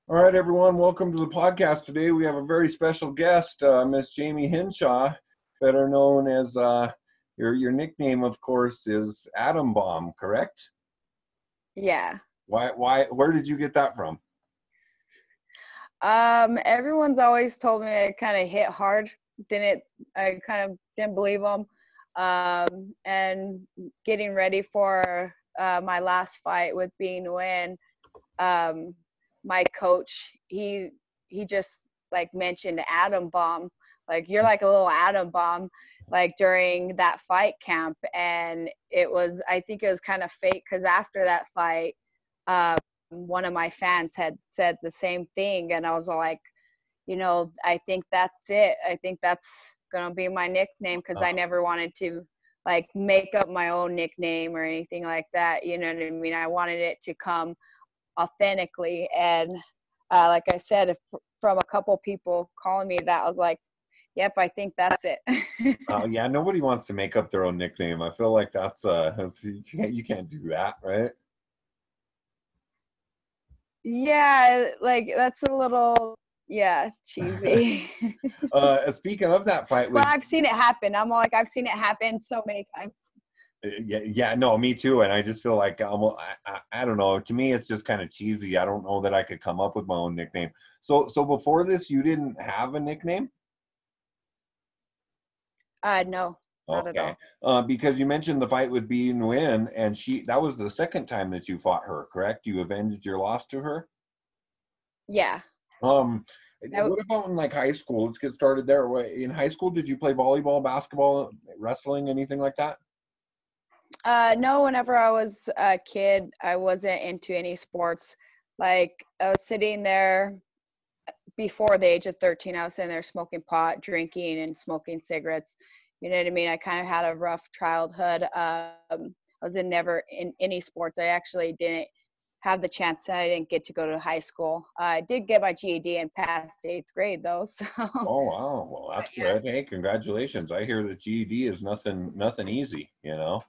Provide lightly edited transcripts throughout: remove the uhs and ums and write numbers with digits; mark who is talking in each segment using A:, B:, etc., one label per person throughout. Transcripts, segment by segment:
A: All right, everyone, welcome to the podcast. Today we have a very special guest, Miss Jayme Hinshaw, better known as your nickname, of course, is Atom Bomb, correct?
B: Yeah.
A: Where did you get that from?
B: Everyone's always told me I kind of hit hard. I kind of didn't believe them. And getting ready for my last fight with being Nguyen, my coach, he just like mentioned atom bomb. Like you're like a little atom bomb, like during that fight camp. And I think it was kind of fake because after that fight, one of my fans had said the same thing, and I was like, I think that's it. I think that's gonna be my nickname because I never wanted to like make up my own nickname or anything like that. You know what I mean? I wanted it to come authentically, and like I said, from a couple people calling me that, I was like, yep, I think that's it.
A: Yeah, nobody wants to make up their own nickname. I feel like that's you can't do that, right?
B: Yeah, like that's a little, yeah, cheesy.
A: Speaking of that fight
B: But
A: with
B: I've seen it happen. I've seen it happen so many times.
A: yeah, no, me too. And I just feel like I don't know. To me, it's just kind of cheesy. I don't know that I could come up with my own nickname. So before this, you didn't have a nickname?
B: No, not at
A: Okay.
B: all.
A: Because you mentioned the fight with B Nguyen, and that was the second time that you fought her, correct? You avenged your loss to her?
B: Yeah.
A: Um,
B: That,
A: what about in like high school? Let's get started there. In high school, did you play volleyball, basketball, wrestling, anything like that?
B: no, whenever I was a kid, I wasn't into any sports. Like I was sitting there before the age of 13, I was sitting there smoking pot, drinking, and smoking cigarettes. You know what I mean? I kind of had a rough childhood. I was never in any sports. I actually didn't have the chance. I didn't get to go to high school. I did get my GED and passed eighth grade though. So, but
A: Oh wow, well that's
B: yeah.
A: good. Hey, congratulations. I hear that GED is nothing easy, you know.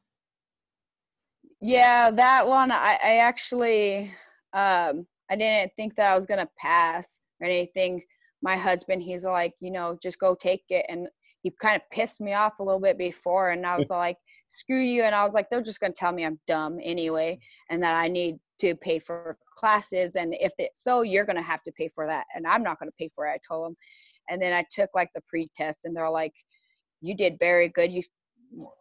B: Yeah, that one I actually I didn't think that I was gonna pass or anything. My husband, he's like, just go take it, and he kind of pissed me off a little bit before, and I was like, screw you, and I was like, they're just gonna tell me I'm dumb anyway, and that I need to pay for classes, and if it so, you're gonna have to pay for that, and I'm not gonna pay for it. I told him, and then I took like the pre-test, and they're like, you did very good.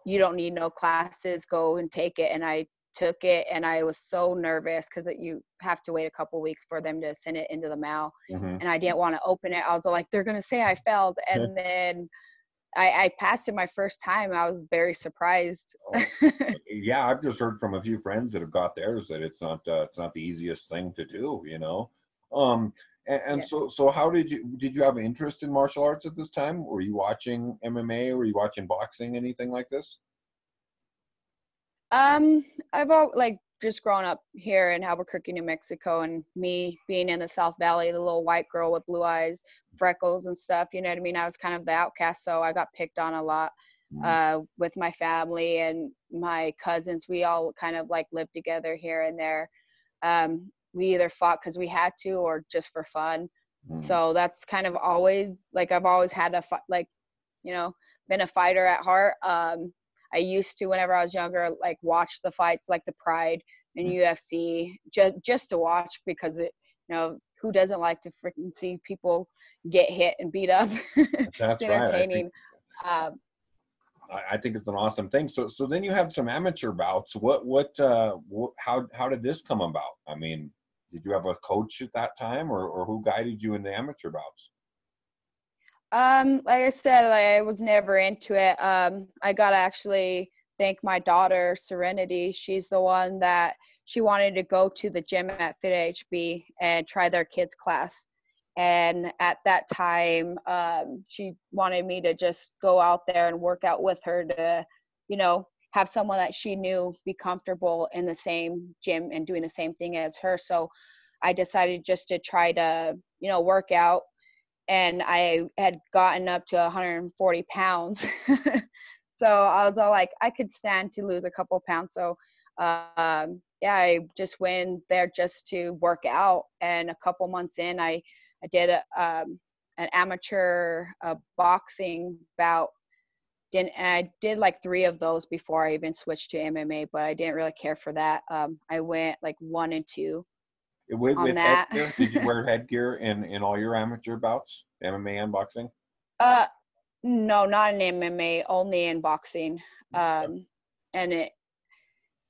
B: You don't need no classes, go and take it. And I took it, and I was so nervous because you have to wait a couple weeks for them to send it into the mail,
A: Hmm.
B: and I didn't want to open it. I was like, they're gonna say I failed, and then I passed it my first time. I was very surprised.
A: Oh, yeah, I've just heard from a few friends that have got theirs that it's not the easiest thing to do, you know. Um, and
B: Yeah.
A: so how did you have an interest in martial arts at this time? Were you watching MMA? Were you watching boxing? Anything like this?
B: I've like just grown up here in Albuquerque, New Mexico, and me being in the South Valley, the little white girl with blue eyes, freckles and stuff, you know what I mean? I was kind of the outcast, so I got picked on a lot
A: Mm.
B: with my family and my cousins. We all kind of like lived together here and there. We either fought because we had to or just for fun.
A: Mm.
B: So that's kind of always like I've always had a like, you know, been a fighter at heart. I used to, whenever I was younger, like watch the fights, like the Pride and
A: Mm.
B: UFC, just to watch because who doesn't like to freaking see people get hit and beat up? It's
A: That's right. I think
B: entertaining. Um,
A: I think it's an awesome thing. So then you have some amateur bouts. How did this come about? I mean, did you have a coach at that time, or who guided you in the amateur bouts?
B: like I said, like I was never into it. I gotta actually thank my daughter, Serenity. She's the one that she wanted to go to the gym at Fit HB and try their kids class. And at that time, she wanted me to just go out there and work out with her to, have someone that she knew be comfortable in the same gym and doing the same thing as her. So I decided just to try to, work out, and I had gotten up to 140 pounds. So I was all like, I could stand to lose a couple pounds. So I just went there just to work out. And a couple months in, I did an amateur boxing bout. I did like 3 of those before I even switched to MMA, but I didn't really care for that. I went like 1 and 2 on
A: With
B: that.
A: headgear? Did you wear headgear in all your amateur bouts, MMA and boxing?
B: uh, no, not in MMA, only in boxing. And it,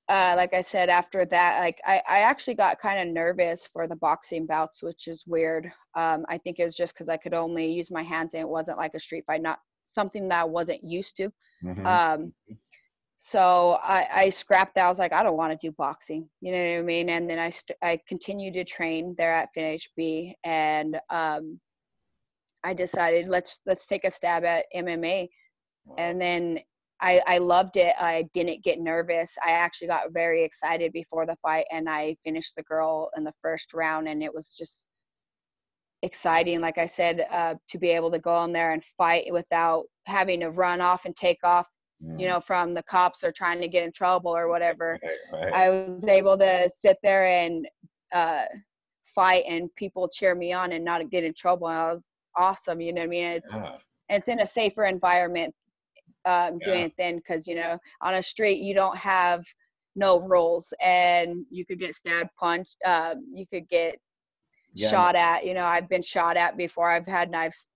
B: like I said, after that, like I actually got kind of nervous for the boxing bouts, which is weird. I think it was just because I could only use my hands and it wasn't like a street fight, not something that I wasn't used to.
A: Mm-hmm.
B: So I scrapped that. I was like, I don't want to do boxing. You know what I mean? And then I continued to train there at FinHB, and I decided let's take a stab at MMA.
A: Wow.
B: And then I loved it. I didn't get nervous. I actually got very excited before the fight, and I finished the girl in the first round, and it was just exciting. Like I said, to be able to go in there and fight without having to run off and take off, you know, from the cops or trying to get in trouble or whatever.
A: Right.
B: I was able to sit there and fight, and people cheer me on and not get in trouble. And I was awesome. You know what I mean? It's in a safer environment. Doing it then, because, you know, on a street you don't have no rules, and you could get stabbed, punched, you could get shot at. You know, I've been shot at before. I've had knives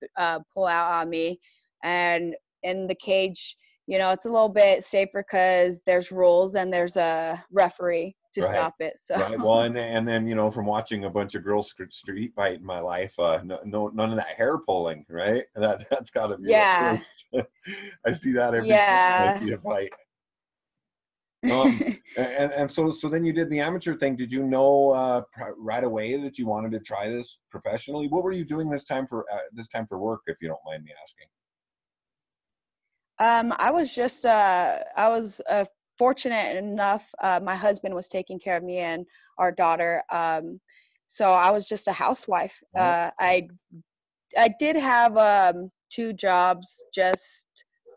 B: pull out on me. And in the cage, you know, it's a little bit safer because there's rules and there's a referee to stop it. So
A: right. Well, and then, you know, from watching a bunch of girls street fight in my life, none of that hair pulling, right? That's got to be the worst. I see that every time I see a fight. And so then you did the amateur thing. Did you know right away that you wanted to try this professionally? What were you doing this time for work, if you don't mind me asking?
B: I was just I was fortunate enough. My husband was taking care of me and our daughter. So I was just a housewife. I did have 2 jobs, just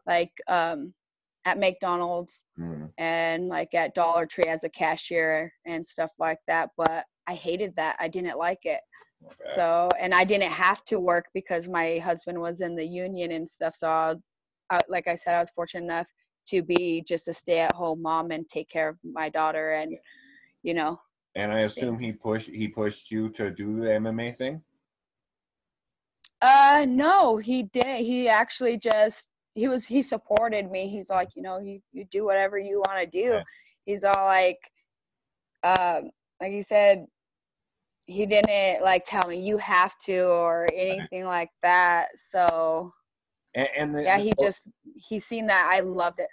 B: like at McDonald's and like at Dollar Tree as a cashier and stuff like that. But I hated that. I didn't like it. Okay. So, and I didn't have to work because my husband was in the union and stuff. So like I said, I was fortunate enough to be just a stay-at-home mom and take care of my daughter, and you know.
A: And I assume he pushed you to do the MMA thing?
B: No, he didn't. He actually just he supported me. He's like, you know, you do whatever you want to do. Okay. He's all like he said, he didn't like tell me you have to or anything like that. So he's seen that I loved it.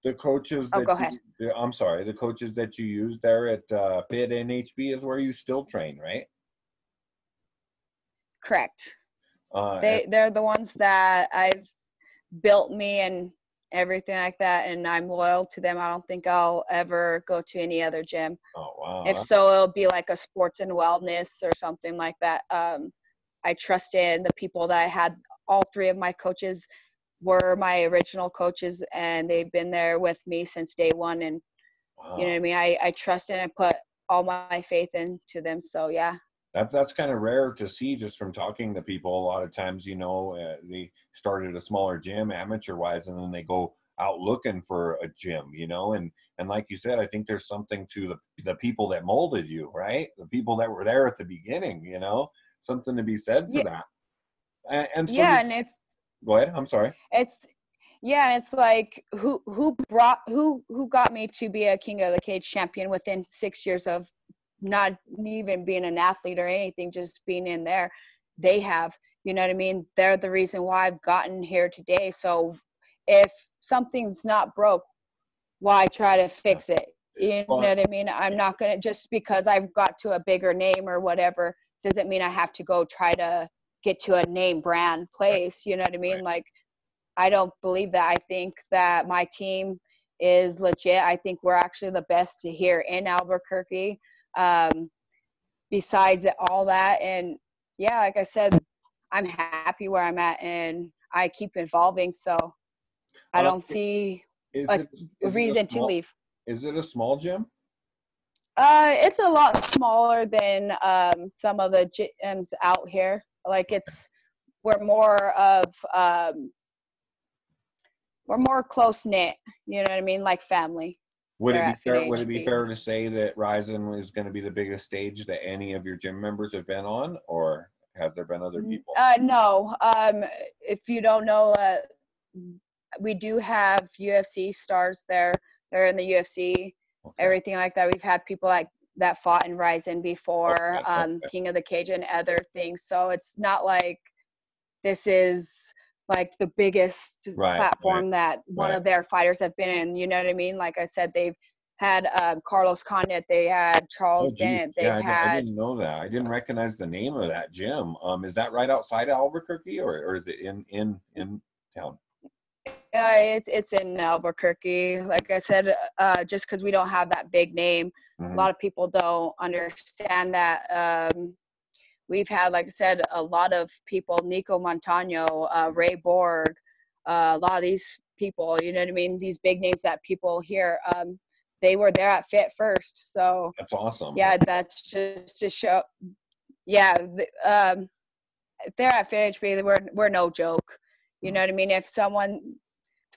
A: The coaches I'm sorry, the coaches that you used there at Fit NHB is where you still train, right?
B: Correct. They're the ones that I've built me and everything like that, and I'm loyal to them. I don't think I'll ever go to any other gym.
A: Oh wow.
B: If so, it'll be like a sports and wellness or something like that. I trusted the people that I had. All 3 of my coaches were my original coaches, and they've been there with me since day one. And you know what I mean? I trusted and put all my faith into them. So yeah.
A: That's kind of rare to see, just from talking to people. A lot of times, you know, they started a smaller gym amateur wise, and then they go out looking for a gym, you know, and like you said, I think there's something to the people that molded you, right? The people that were there at the beginning, you know, something to be said for that. And so
B: and it's,
A: go ahead. I'm sorry.
B: It's like who got me to be a King of the Cage champion within 6 years of not even being an athlete or anything, just being in there. They have, you know what I mean? They're the reason why I've gotten here today. So if something's not broke, why try to fix it? You know what I mean? I'm not going to, just because I've got to a bigger name or whatever, doesn't mean I have to go try to get to a name brand place. You know what I mean? Like, I don't believe that. I think that my team is legit. I think we're actually the best here in Albuquerque. Besides all that, and yeah, like I said, I'm happy where I'm at, and I keep evolving. So I don't see a reason to leave.
A: Is it a small gym?
B: It's a lot smaller than some of the gyms out here. Like we're more of we're more close knit. You know what I mean? Like family
A: Would
B: there
A: it be
B: at Fit
A: fair? Would it be
B: HB.
A: fair to say that Rizin is going to be the biggest stage that any of your gym members have been on, or has there been other people?
B: No. If you don't know, we do have UFC stars there. They're in the UFC,
A: Okay.
B: everything like that. We've had people like that fought in Rizin before,
A: Okay.
B: King of the Cage and other things. So it's not like this is like the biggest
A: Right.
B: platform that one
A: Right.
B: of their fighters have been in. You know what I mean? Like I said, they've had Carlos Condit, they had
A: Oh,
B: Charles
A: geez.
B: Bennett,
A: Yeah,
B: they've
A: I
B: had
A: didn't know that. I didn't recognize the name of that gym. Is that right outside of Albuquerque, or is it in town?
B: it's in Albuquerque. Like I said, just because we don't have that big name, a
A: Mm-hmm.
B: lot of people don't understand that. We've had, like I said, a lot of people, Nico Montano, Ray Borg, a lot of these people, you know what I mean? These big names that people hear, they were there at Fit first. So,
A: That's awesome.
B: yeah, that's just to show. Yeah, they're at Fit HB, we're no joke. You know what I mean? If someone's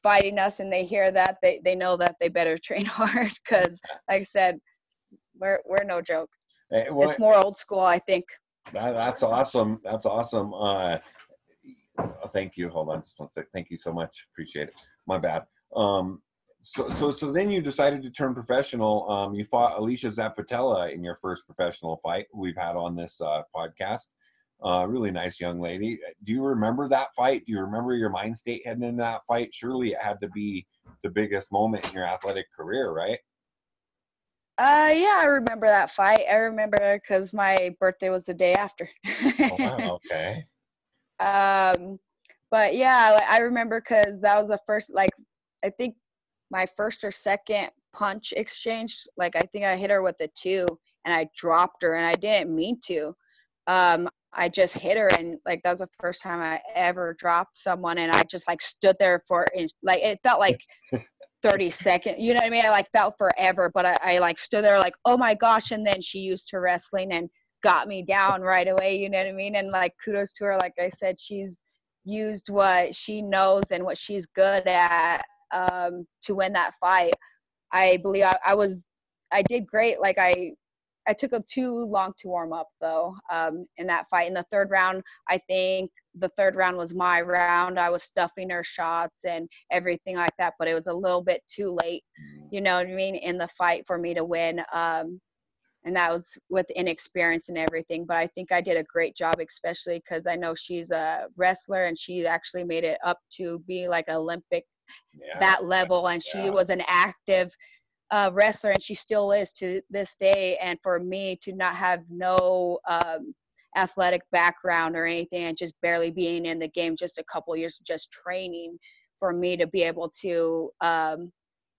B: fighting us and they hear that, they know that they better train hard because, like I said, we're no joke. It's more old school, I think.
A: That's awesome. That's awesome. Thank you. Hold on just one sec. Thank you so much. Appreciate it. My bad. So then you decided to turn professional. You fought Alicia Zapatella in your first professional fight we've had on this podcast. Really nice young lady. Do you remember that fight? Do you remember your mind state heading into that fight? Surely it had to be the biggest moment in your athletic career, right?
B: Yeah, I remember that fight. I remember because my birthday was the day after.
A: Oh, wow. Okay.
B: um, but yeah, like, I remember because that was the first, like, I think my first or second punch exchange. Like, I think I hit her with a two, and I dropped her, and I didn't mean to. I just hit her, and like that was the first time I ever dropped someone, and I just like stood there for like it felt like 30 seconds. You know what I mean? I like felt forever, but I like stood there like, oh my gosh. And then she used her wrestling and got me down right away. You know what I mean? And like kudos to her. Like I said, she's used what she knows and what she's good at to win that fight. I believe I did great. Like I took them too long to warm up though in that fight. In the third round, I think the third round was my round. I was stuffing her shots and everything like that, but it was a little bit too late, you know what I mean, in the fight for me to win. And that was with inexperience and everything. But I think I did a great job, especially because I know she's a wrestler and she actually made it up to be like Olympic that level, and she was an active wrestler, and she still is to this day. And for me to not have no athletic background or anything, and just barely being in the game, just a couple years just training, for me to be able to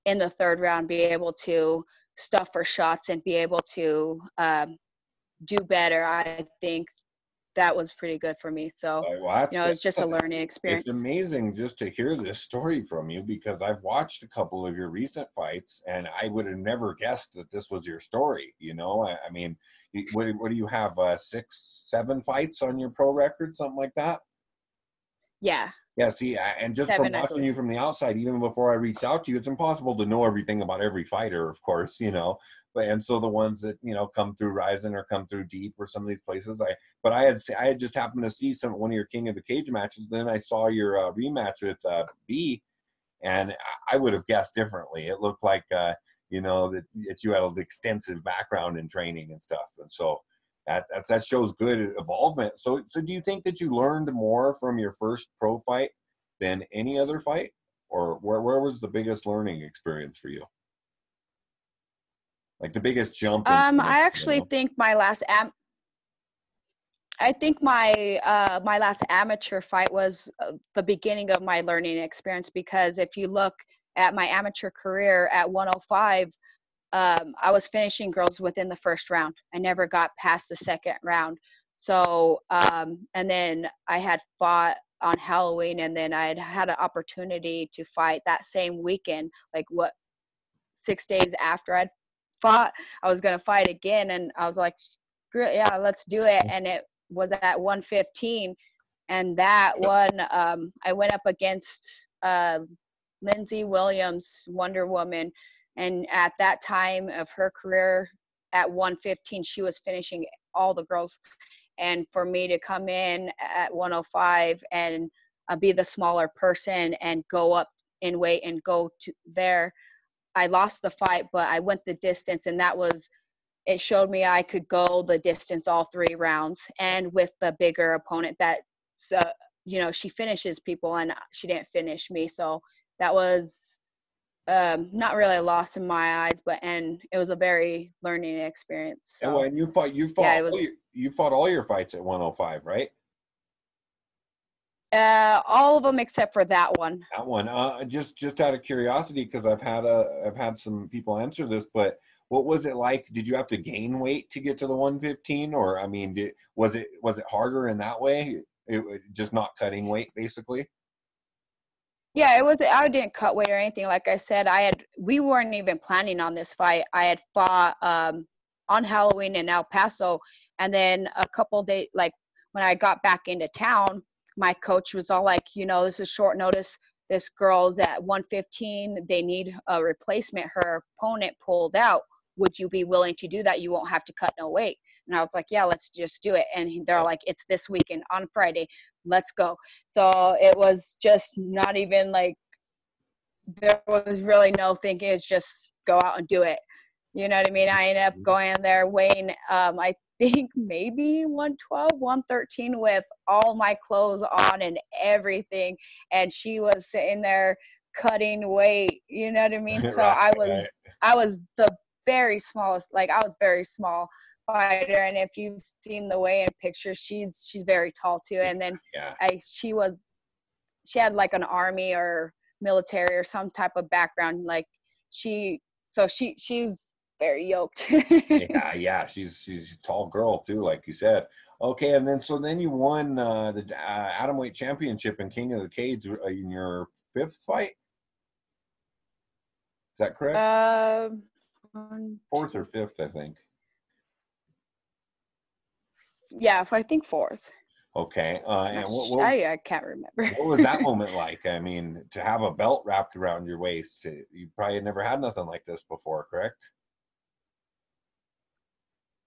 B: in the third round be able to stuff her shots and be able to do better, I think that was pretty good for me. So
A: Well,
B: you know, it's just a learning
A: it's
B: experience.
A: amazing just to hear this story from you, because I've watched a couple of your recent fights and I would have never guessed that this was your story. You know, I mean, what do you have? 6, 7 fights on your pro record, something like that?
B: Yeah.
A: Yeah, see, and just from
B: 7, I
A: watching
B: believe.
A: you from the outside, even before I reached out to you, it's impossible to know everything about every fighter, of course, you know. But and so the ones that come through Rizin or come through Deep or some of these places, I had just happened to see one of your King of the Cage matches. Then I saw your rematch with B, and I would have guessed differently. It looked like that you had an extensive background in training and stuff, and so that shows good involvement. So do you think that you learned more from your first pro fight than any other fight, or where was the biggest learning experience for you? Like the biggest jump in
B: I
A: learning,
B: actually think my last amateur fight was the beginning of my learning experience, because if you look at my amateur career at 105, I was finishing girls within the first round. I never got past the second round. So and then I had fought on Halloween, and then I had an opportunity to fight that same weekend, like 6 days after I'd fought, I was going to fight again. And I was like, screw it, yeah, let's do it. And it was at 115. And that one, I went up against Lindsay Williams, Wonder Woman. And at that time of her career, at 115, she was finishing all the girls. And for me to come in at 105 and be the smaller person and go up in weight and go to there, I lost the fight, but I went the distance, and it showed me I could go the distance all 3 rounds. And with the bigger opponent that, she finishes people, and she didn't finish me. So that was not really a loss in my eyes, and it was a very learning experience. So,
A: and you fought you fought all your fights at 105, right?
B: All of them except for that one.
A: That one. Just out of curiosity, because I've had some people answer this, but what was it like? Did you have to gain weight to get to the 115, or I mean, was it harder in that way? Just not cutting weight, basically.
B: Yeah, it was. I didn't cut weight or anything. Like I said, we weren't even planning on this fight. I had fought on Halloween in El Paso, and then a couple days, like when I got back into town, my coach was all like, this is short notice. This girl's at 115. They need a replacement. Her opponent pulled out. Would you be willing to do that? You won't have to cut no weight. And I was like, yeah, let's just do it. And they're like, it's this weekend on Friday. Let's go. So it was just not even like, there was really no thinking. It's just go out and do it. You know what I mean? I ended up going in there weighing, I think maybe 112, 113 with all my clothes on and everything. And she was sitting there cutting weight. You know what I mean? So I was the very smallest, like I was very small fighter. And if you've seen the weigh-in pictures, she's very tall too. And then she had like an army or military or some type of background. Like she's very yoked.
A: yeah, she's a tall girl too, like you said. Okay, and then you won the atomweight championship and King of the Cage in your 5th fight. Is that correct? 4th or 5th, I think.
B: Yeah, I think 4th.
A: Okay, and
B: I can't remember.
A: What was that moment like? I mean, to have a belt wrapped around your waist, you probably never had nothing like this before, correct?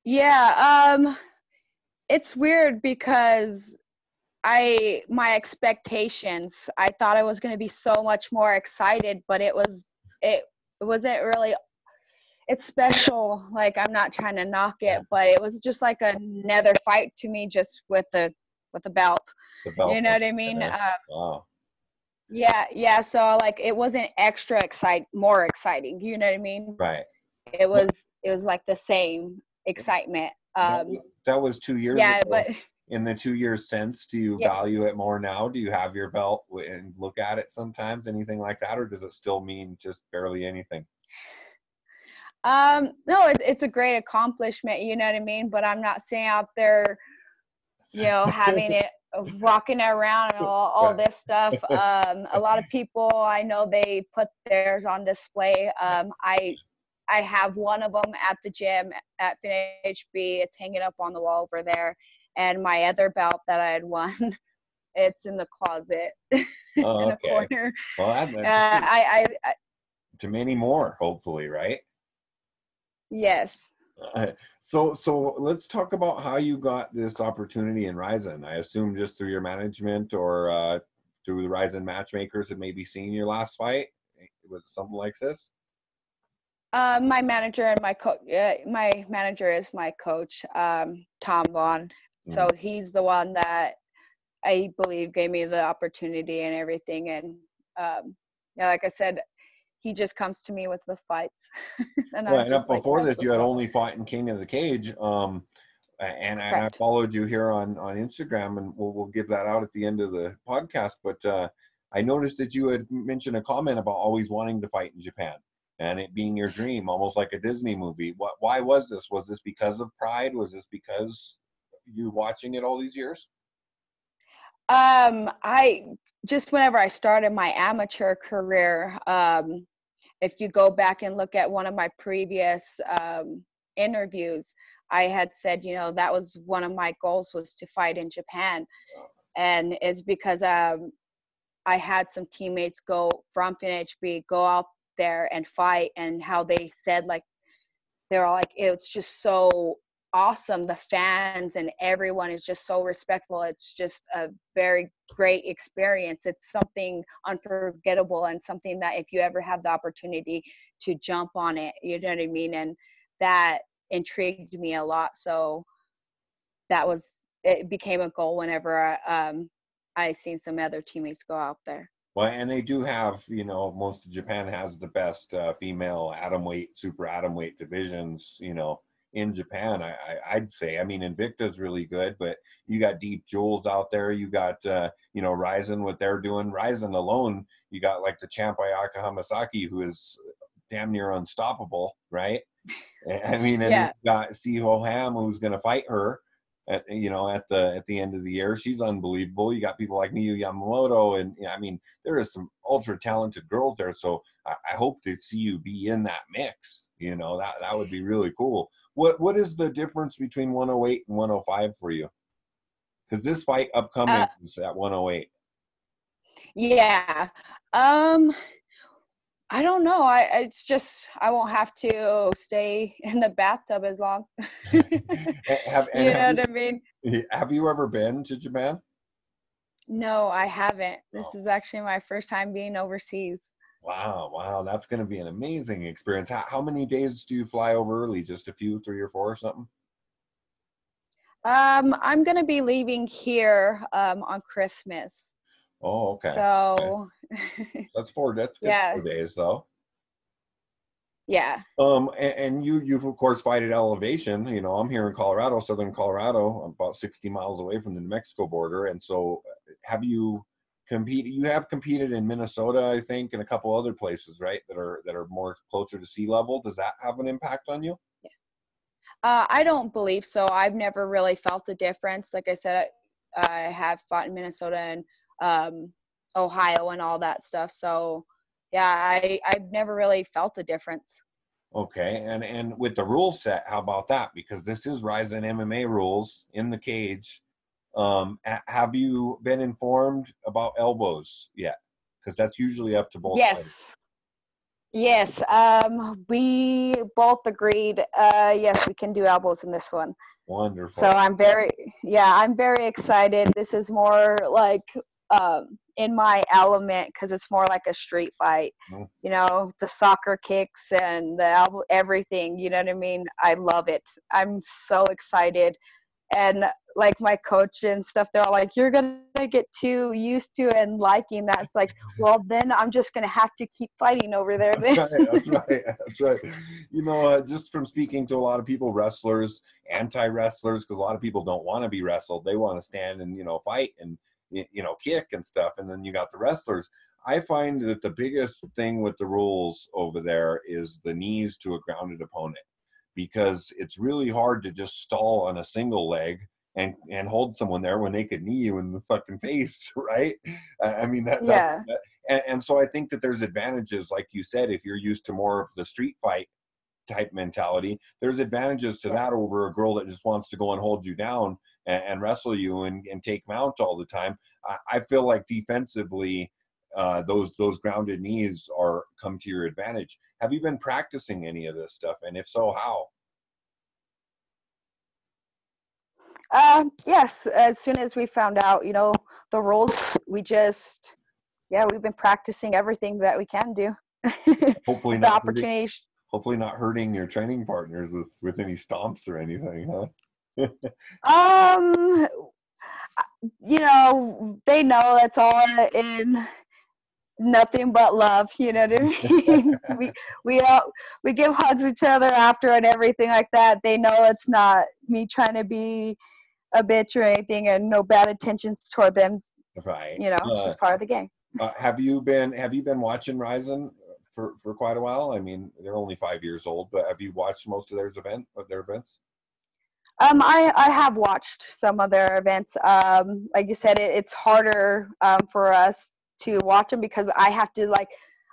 B: Yeah, it's weird because my expectations, I thought I was going to be so much more excited, but it wasn't really. It's special. Like, I'm not trying to knock it, but it was just like another fight to me, just with the belt. You know what I mean?
A: Wow.
B: Yeah. So like, it wasn't more exciting. You know what I mean?
A: Right.
B: It was like the same excitement.
A: That was 2 years
B: yeah,
A: ago.
B: But
A: in the 2 years since, do you value it more now? Do you have your belt and look at it sometimes, anything like that, or does it still mean just barely anything?
B: No, it's a great accomplishment, you know what I mean? But I'm not saying out there, having it, walking around and all this stuff. A lot of people, I know, they put theirs on display. I have one of them at the gym at FinHB. It's hanging up on the wall over there. And my other belt that I had won, it's in the closet in a corner.
A: Well, to many more, hopefully, right?
B: Yes.
A: So let's talk about how you got this opportunity in Rizin. I assume just through your management or through the Rizin matchmakers that maybe seen your last fight. Was it something like this?
B: My manager and my coach. My manager is my coach, Tom Vaughn. So he's the one that I believe gave me the opportunity and everything. And like I said, he just comes to me with the fights.
A: And before this, you had only fought in King of the Cage. And I followed you here on Instagram, and we'll give that out at the end of the podcast. But I noticed that you had mentioned a comment about always wanting to fight in Japan and it being your dream, almost like a Disney movie. Why was this? Was this because of pride? Was this because you watching it all these years?
B: I just, whenever I started my amateur career, if you go back and look at one of my previous interviews, I had said, you know, that was one of my goals, was to fight in Japan. And it's because I had some teammates go from FinHB, go out there and fight, and how they said, like, they're all like, it's just so awesome. The fans and everyone is just so respectful. It's just a very great experience. It's something unforgettable, and something that if you ever have the opportunity to jump on it, you know what I mean? And that intrigued me a lot. So it became a goal whenever I seen some other teammates go out there.
A: Well, and they do have, you know, most of Japan has the best female atomweight, super atomweight divisions, you know, in Japan, I'd say. I mean, Invicta's really good, but you got Deep Jewels out there. You got, you know, Rizin, what they're doing. Rizin alone, you got like the champ Ayaka Hamasaki, who is damn near unstoppable, right? I mean, and then you got Siho Ham, who's going to fight her at, you know, at the end of the year. She's unbelievable. You got people like Miyu Yamamoto, and I mean, there is some ultra talented girls there. So I hope to see you be in that mix. You know, that would be really cool. What is the difference between 108 and 105 for you? Because this fight upcoming is at 108.
B: Yeah. I don't know. It's just, I won't have to stay in the bathtub as long. You know what I mean?
A: Have you ever been to Japan?
B: No, I haven't. This is actually my first time being overseas.
A: Wow. That's going to be an amazing experience. How many days do you fly over early? Just a few, 3 or 4 or something?
B: I'm going to be leaving here on Christmas.
A: Oh, okay.
B: So
A: that's good 4 days though.
B: Yeah.
A: And you've of course fight at elevation. You know, I'm here in Colorado, southern Colorado, about 60 miles away from the New Mexico border. And so have you competed? You have competed in Minnesota, I think, and a couple other places, right? That are more closer to sea level. Does that have an impact on you?
B: Yeah. I don't believe so. I've never really felt a difference. Like I said, I have fought in Minnesota and Ohio and all that stuff. So yeah, I've never really felt a difference.
A: Okay, and with the rule set, how about that? Because this is Rizin MMA rules in the cage. Have you been informed about elbows yet? Because that's usually up to both sides.
B: Yes. We both agreed. Yes, we can do elbows in this one.
A: Wonderful.
B: So I'm very excited. This is more like in my element, because it's more like a street fight. Mm-hmm. You know, the soccer kicks and the elbow, everything. You know what I mean? I love it. I'm so excited. And like my coach and stuff, they're all like, you're going to get too used to and liking that. It's like, well, then I'm just going to have to keep fighting over there.
A: That's right. You know, just from speaking to a lot of people, wrestlers, anti-wrestlers, because a lot of people don't want to be wrestled. They want to stand and, you know, fight and, you know, kick and stuff. And then you got the wrestlers. I find that the biggest thing with the rules over there is the knees to a grounded opponent. Because it's really hard to just stall on a single leg and hold someone there when they could knee you in the fucking face, right? I mean, and so I think that there's advantages, like you said, if you're used to more of the street fight type mentality, there's advantages to that over a girl that just wants to go and hold you down and wrestle you and take mount all the time. I feel like defensively, those grounded knees come to your advantage. Have you been practicing any of this stuff? And if so, how?
B: Yes. As soon as we found out, you know, the rules, we've been practicing everything that we can do.
A: Hopefully
B: the opportunities.
A: Hopefully not hurting your training partners with any stomps or anything, huh?
B: You know, they know that's all in nothing but love, you know what I mean? we give hugs to each other after and everything like that. They know it's not me trying to be a bitch or anything, and no bad intentions toward them.
A: Right.
B: You know, it's just part of the game.
A: Have you been watching Rizin for quite a while? I mean, they're only 5 years old, but have you watched most of their events?
B: I have watched some of their events. Like you said, it's harder for us to watch them because I have to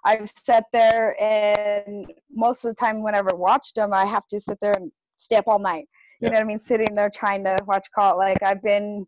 B: I've sat there, and most of the time whenever I watched them, I have to sit there and stay up all night. You
A: Yeah.
B: know what I mean? Sitting there trying to watch call. Like I've been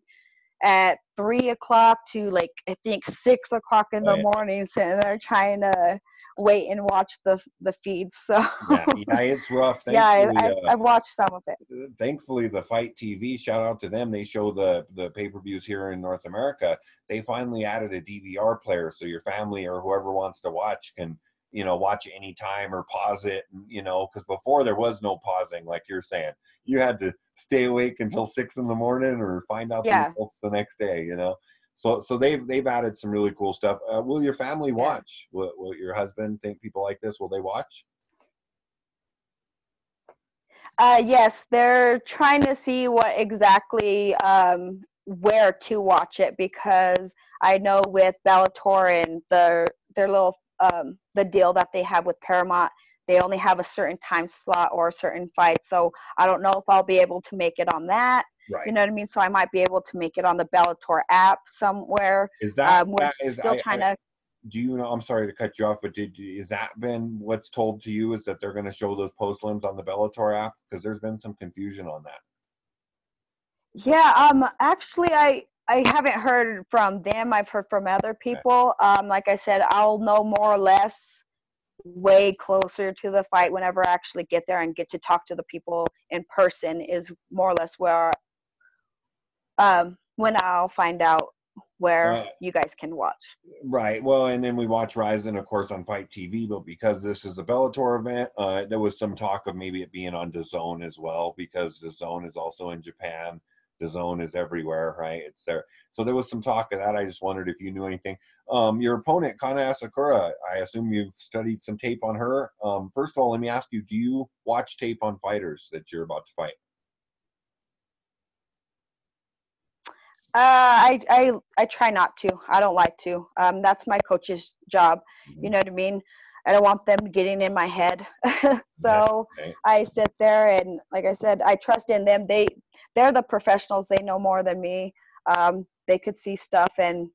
B: at 3 o'clock to like I think 6 o'clock in
A: Oh,
B: the
A: yeah.
B: morning, sitting there trying to wait and watch the feeds. So
A: Yeah, it's rough.
B: yeah,
A: Thankfully,
B: I've watched some of it.
A: thankfully, the Fight TV, shout out to them. They show the pay-per-views here in North America. They finally added a DVR player, so your family or whoever wants to watch can, watch anytime or pause it. Because before there was no pausing, like you're saying, you had to stay awake until 6 in the morning or find out the
B: Yeah.
A: results the next day. So they've added some really cool stuff. Will your family watch? Yeah. Will your husband think people like this? Will they watch?
B: Yes, they're trying to see what exactly where to watch it, because I know with Bellator and their little the deal that they have with Paramount, they only have a certain time slot or a certain fight. So I don't know if I'll be able to make it on that.
A: Right.
B: You know what I mean? So I might be able to make it on the Bellator app somewhere.
A: Is that
B: we're still trying to.
A: Do you know? I'm sorry to cut you off, but is that been what's told to you? Is that they're going to show those postlims on the Bellator app? Because there's been some confusion on that.
B: Yeah. Actually, I haven't heard from them. I've heard from other people. Okay. Like I said, I'll know more or less way closer to the fight whenever I actually get there and get to talk to the people in person. Is more or less where when I'll find out where you guys can watch.
A: Right. Well, and then we watch Rizin, of course, on Fight TV, but because this is a Bellator event, there was some talk of maybe it being on DAZN as well, because DAZN is also in Japan. DAZN is everywhere, right? It's there. So there was some talk of that. I just wondered if you knew anything. Your opponent, Kanna Asakura, I assume you've studied some tape on her. First of all, let me ask you, do you watch tape on fighters that you're about to fight?
B: I try not to. I don't like to. That's my coach's job. Mm-hmm. You know what I mean? I don't want them getting in my head. So yeah, okay. I sit there and, like I said, I trust in them. They're the professionals. They know more than me. They could see stuff and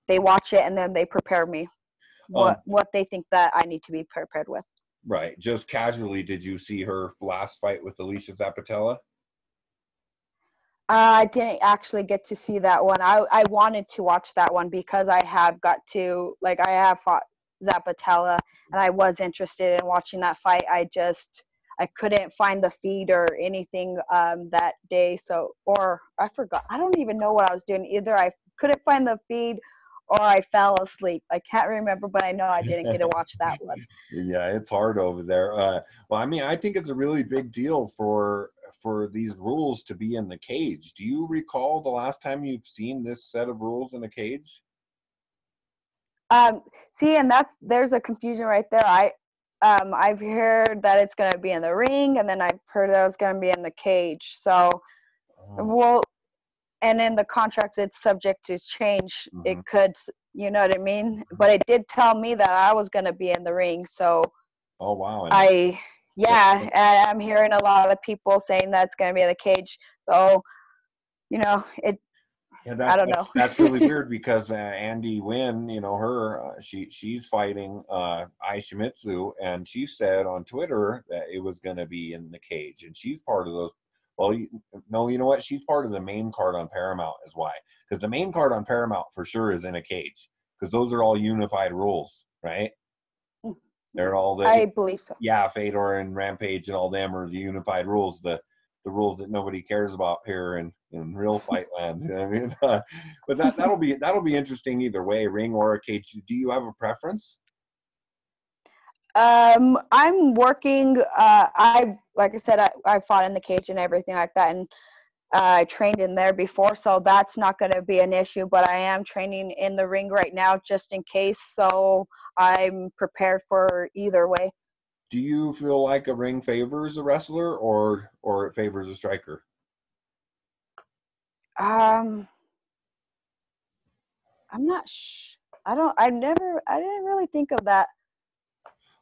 B: they watch it and then they prepare me what they think that I need to be prepared with.
A: Right. Just casually, did you see her last fight with Alicia Zapatella?
B: I didn't actually get to see that one. I wanted to watch that one because I have fought Zapatella and I was interested in watching that fight. I couldn't find the feed or anything that day. So, or I forgot. I don't even know what I was doing. Either I couldn't find the feed or I fell asleep. I can't remember, but I know I didn't get to watch that one.
A: Yeah, it's hard over there. Well, I mean, I think it's a really big deal for these rules to be in the cage. Do you recall the last time you've seen this set of rules in a cage?
B: See, and there's a confusion right there. I've heard that it's going to be in the ring, and then I've heard that it's going to be in the cage. So, well, and in the contracts, it's subject to change. Mm-hmm. It could, you know what I mean? Mm-hmm. But it did tell me that I was going to be in the ring. So,
A: oh wow!
B: And I'm hearing a lot of people saying that it's going to be in the cage. So, you know, I don't know.
A: That's really weird because Andy Wynn, she's fighting Aishimitsu, and she said on Twitter that it was going to be in the cage, and she's part of those. Well, you know what? She's part of the main card on Paramount is why. Because the main card on Paramount for sure is in a cage. Because those are all unified rules, right? They're all
B: I believe so.
A: Yeah, Fedor and Rampage and all them are the unified rules. The rules that nobody cares about here in real fight land. You know what I mean? But that'll be interesting either way, ring or a cage. Do you have a preference?
B: I'm working. Like I said, I fought in the cage and everything like that, and I trained in there before, so that's not going to be an issue. But I am training in the ring right now, just in case. So I'm prepared for either way.
A: Do you feel like a ring favors a wrestler, or it favors a striker?
B: I'm not. I didn't really think of that.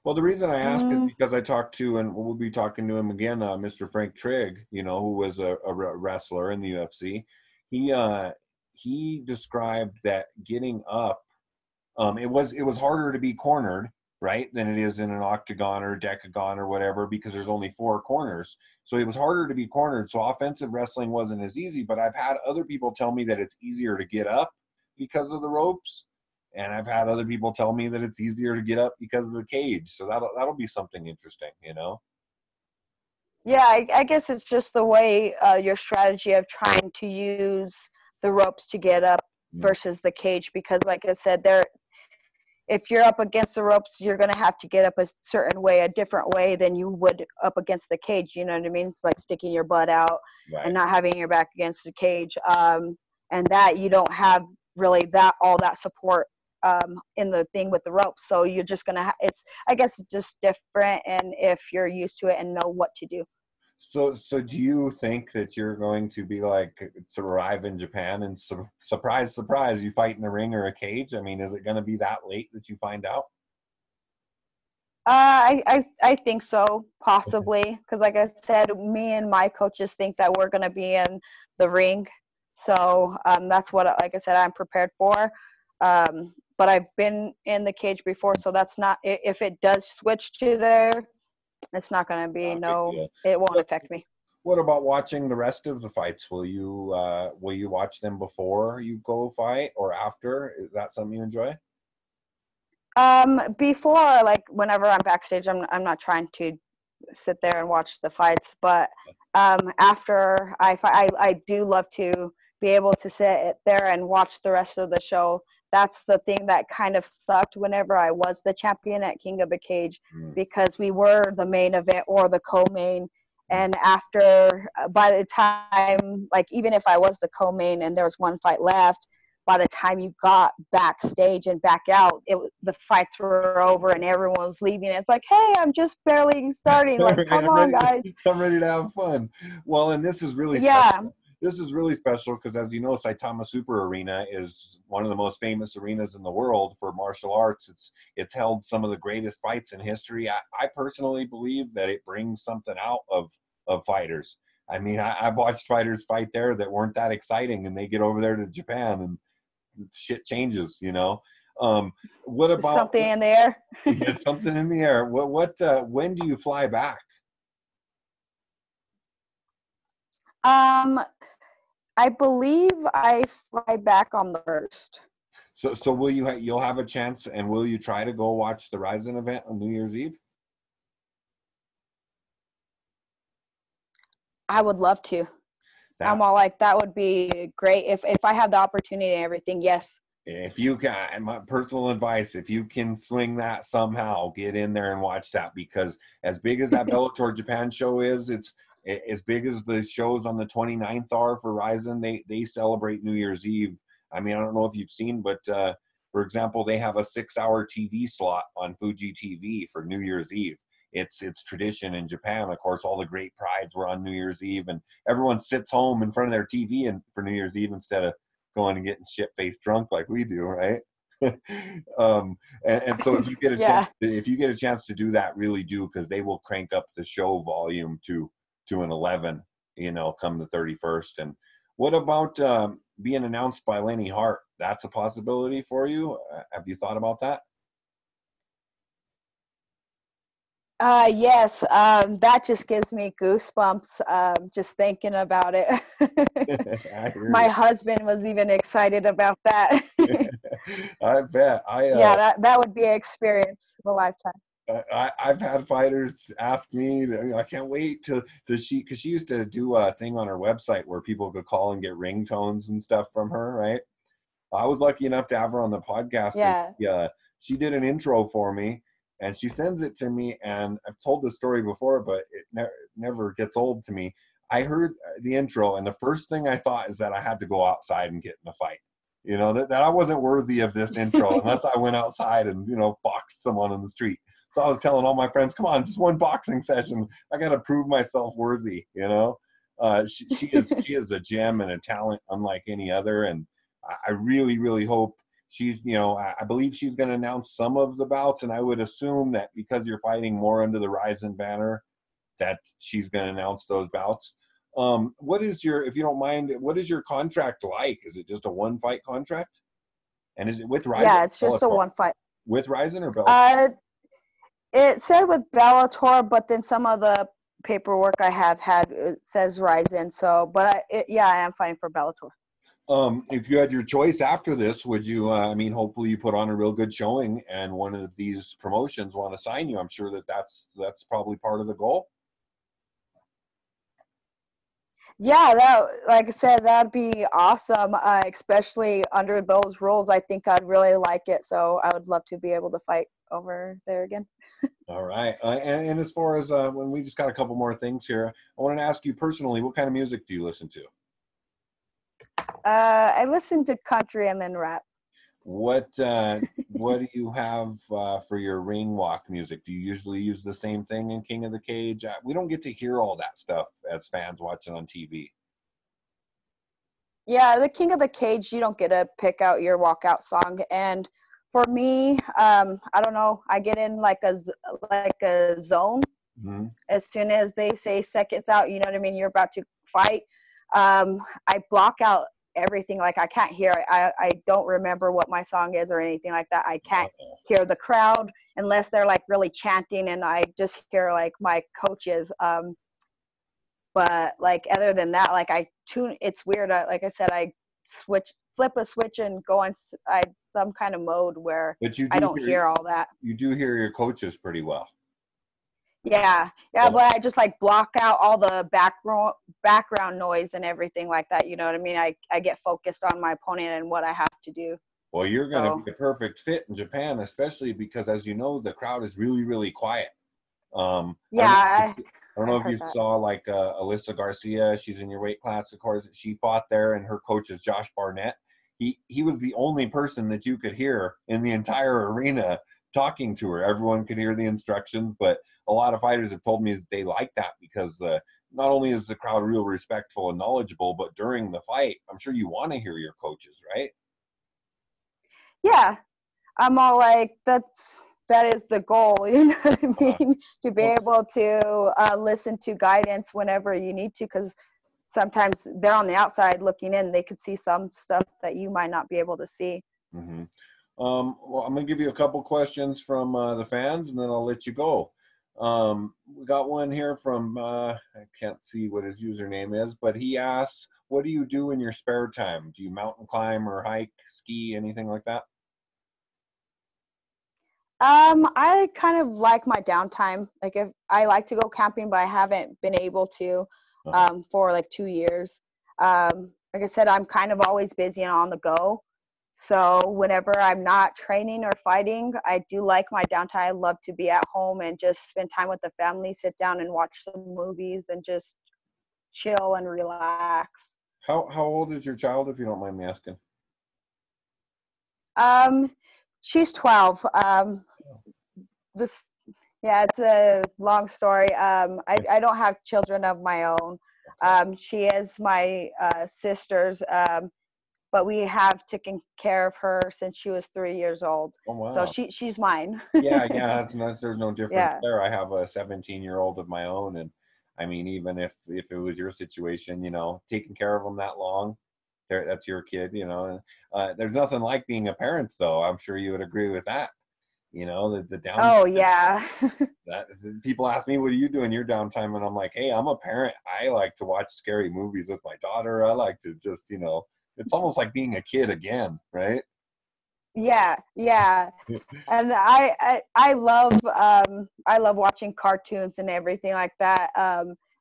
A: Well, the reason I ask is because I talked to, and we'll be talking to him again, Mr. Frank Trigg, who was a wrestler in the UFC. He described that getting up, it was harder to be cornered, right, than it is in an octagon or a decagon or whatever, because there's only 4 corners. So it was harder to be cornered. So offensive wrestling wasn't as easy, but I've had other people tell me that it's easier to get up because of the ropes. And I've had other people tell me that it's easier to get up because of the cage. So that'll be something interesting, you know?
B: Yeah, I guess it's just the way your strategy of trying to use the ropes to get up
A: Mm.
B: versus the cage, because like I said, there, if you're up against the ropes, you're going to have to get up a certain way, a different way than you would up against the cage. You know what I mean? It's like sticking your butt out and
A: Right.
B: not having your back against the cage. And that you don't have really all that support in the thing with the ropes. So you're just going to it's, I guess it's just different. And if you're used to it and know what to do.
A: So do you think that you're going to be like to arrive in Japan and surprise, surprise, you fight in a ring or a cage? I mean, is it going to be that late that you find out?
B: I think so, possibly, because like I said, me and my coaches think that we're going to be in the ring, so that's what, like I said, I'm prepared for. But I've been in the cage before, so that's not. If it does switch to there, it's not going to be
A: Not a big
B: no.
A: deal.
B: It won't
A: What,
B: affect me.
A: what about watching the rest of the fights? Will you watch them before you go fight or after? Is that something you enjoy?
B: Before, like whenever I'm backstage, I'm not trying to sit there and watch the fights, but after I do love to be able to sit there and watch the rest of the show. That's the thing that kind of sucked whenever I was the champion at King of the Cage,
A: Mm,
B: because we were the main event or the co-main.
A: mm.
B: And after, by the time, like even if I was the co-main and there was one fight left, by the time you got backstage and back out, the fights were over and everyone was leaving. It's like, hey, I'm just barely starting. Like,
A: Right,
B: come on, guys.
A: I'm ready to have fun. Well, and this is really special.
B: Yeah,
A: This is really special because, as you know, Saitama Super Arena is one of the most famous arenas in the world for martial arts. It's held some of the greatest fights in history. I personally believe that it brings something out of fighters. I mean, I've watched fighters fight there that weren't that exciting, and they get over there to Japan and shit changes. You know. What about
B: something in the air.
A: yeah, something in the air? When do you fly back?
B: um, I believe I fly back on the 1st.
A: So will you'll have a chance, and will you try to go watch the Rizin event on New Year's Eve?
B: I would love to. I'm
A: That
B: all like, that would be great if I have the opportunity and everything. Yes.
A: if you can, my personal advice, if you can swing that somehow, get in there and watch that, because as big as that Bellator Japan show is, it's as big as the shows on the 29th are for Rizin. They celebrate New Year's Eve. I mean, I don't know if you've seen, but for example, they have a 6-hour TV slot on Fuji TV for New Year's Eve. It's tradition in Japan. Of course, all the great prides were on New Year's Eve, and everyone sits home in front of their TV and for New Year's Eve instead of going and getting shit faced drunk like we do, right? And so
B: Yeah.
A: if you get a chance to do that, really do, because they will crank up the show volume to an 11, you know, come the 31st. And what about being announced by Lenny Hart? That's a possibility for you. Have you thought about that?
B: Yes. That just gives me goosebumps. Just thinking about it.
A: I hear
B: My
A: you.
B: husband was even excited about that.
A: I bet.
B: Yeah, that would be an experience of a lifetime.
A: I've had fighters ask me, I can't wait because she used to do a thing on her website where people could call and get ringtones and stuff from her, right? I was lucky enough to have her on the podcast, and
B: Yeah.
A: she did an intro for me, and she sends it to me, and I've told this story before, but it never gets old to me. I heard the intro, and the first thing I thought is that I had to go outside and get in a fight. You know, that I wasn't worthy of this intro unless I went outside and, you know, boxed someone in the street. So I was telling all my friends, come on, just one boxing session. I got to prove myself worthy, you know. She is a gem and a talent unlike any other, and I really, really hope she's, you know, I believe she's going to announce some of the bouts, and I would assume that because you're fighting more under the Rizin banner, that she's going to announce those bouts. What is your, if you don't mind, what is your contract like? Is it just a one fight contract? And is it with Rizin
B: Yeah, it's
A: or
B: just a
A: Bellator?
B: one fight.
A: With Rizin or Bellator?
B: Uh, It said with Bellator, but then some of the paperwork I have had it says Rizin. So, but yeah, I am fighting for Bellator.
A: If you had your choice after this, would you, I mean, hopefully you put on a real good showing and one of these promotions want to sign you. I'm sure that's probably part of the goal.
B: Yeah, that, like I said, that'd be awesome, especially under those rules. I think I'd really like it. So I would love to be able to fight over there again.
A: All right. And as far as when we just got a couple more things here, I wanted to ask you personally, what kind of music do you listen to?
B: I listen to country and then rap.
A: What do you have for your ring walk music? Do you usually use the same thing in King of the Cage? We don't get to hear all that stuff as fans watching on TV.
B: Yeah, the King of the Cage, you don't get to pick out your walkout song. And for me, I don't know, I get in like a zone.
A: Mm-hmm.
B: As soon as they say seconds out, you know what I mean, you're about to fight. I block out everything. Like I can't hear it. I don't remember what my song is or anything like that. I can't hear the crowd unless they're like really chanting, and I just hear like my coaches. But like other than that, like it's weird. Like I said, I flip a switch and go on some kind of mode where
A: But you
B: I
A: do
B: don't hear all that.
A: You do hear your coaches pretty well.
B: Yeah, but I just like block out all the background noise and everything like that. You know what I mean? I get focused on my opponent and what I have to do.
A: Well, you're going to be a perfect fit in Japan, especially because, as you know, the crowd is really, really quiet.
B: Yeah,
A: I don't know if you saw like Alyssa Garcia. She's in your weight class, of course. She fought there, and her coach is Josh Barnett. He was the only person that you could hear in the entire arena talking to her. Everyone could hear the instructions, but a lot of fighters have told me that they like that because not only is the crowd real respectful and knowledgeable, but during the fight, I'm sure you want to hear your coaches, right?
B: Yeah, I'm all like that is the goal. You know what I mean? To be able to listen to guidance whenever you need to, because sometimes they're on the outside looking in. They could see some stuff that you might not be able to see.
A: Mm-hmm. Well, I'm going to give you a couple questions from the fans, and then I'll let you go. We got one here from, I can't see what his username is, but he asks, what do you do in your spare time? Do you mountain climb or hike, ski, anything like that?
B: I kind of like my downtime. Like if I like to go camping, but I haven't been able to for like 2 years. Like I said, I'm kind of always busy and on the go. So whenever I'm not training or fighting, I do like my downtime. I love to be at home and just spend time with the family, sit down and watch some movies and just chill and relax.
A: How old is your child, if you don't mind me asking?
B: She's 12. It's a long story. I don't have children of my own. She is my sister's, but we have taken care of her since she was 3 years old.
A: Oh, wow.
B: So she's mine.
A: Yeah, there's no difference there. I have a 17-year-old of my own, and I mean, even if it was your situation, taking care of them that long, that's your kid, there's nothing like being a parent, though. I'm sure you would agree with that. The down.
B: Oh yeah.
A: That people ask me, what do you do in your downtime? And I'm like, hey, I'm a parent. I like to watch scary movies with my daughter. I like to just, it's almost like being a kid again, right?
B: Yeah. And I love watching cartoons and everything like that.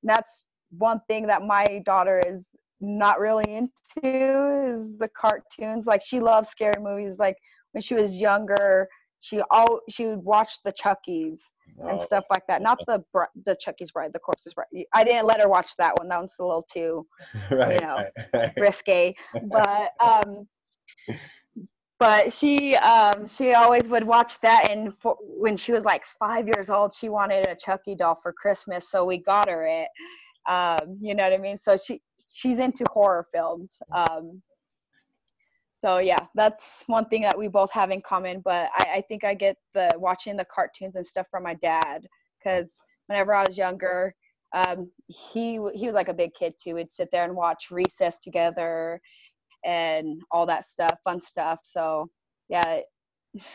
B: That's one thing that my daughter is not really into is the cartoons. Like she loves scary movies. Like when she was younger, she would watch the Chuckies and stuff like that. Not the Chucky's Bride, the Corpse's Bride. I didn't let her watch that one. That one's a little too,
A: right.
B: risque. But she always would watch that, and when she was like 5 years old, she wanted a Chucky doll for Christmas, so we got her it. You know what I mean? So she's into horror films. So yeah, that's one thing that we both have in common. But I think I get the watching the cartoons and stuff from my dad, because whenever I was younger, he was like a big kid too. We'd sit there and watch Recess together and all that stuff, fun stuff. So yeah,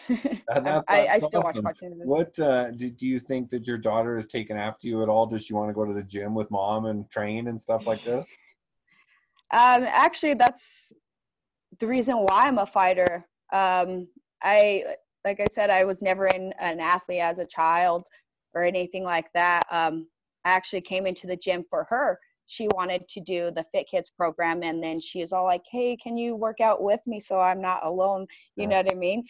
B: I
A: That's
B: still watch
A: awesome.
B: cartoons.
A: What do you think that your daughter has taken after you at all? Does she want to go to the gym with mom and train and stuff like this?
B: Actually, that's the reason why I'm a fighter. I like I said, I was never an athlete as a child or anything like that. I actually came into the gym for her. She wanted to do the Fit Kids program, and then she's all like, "Hey, can you work out with me so I'm not alone?" You know what I mean?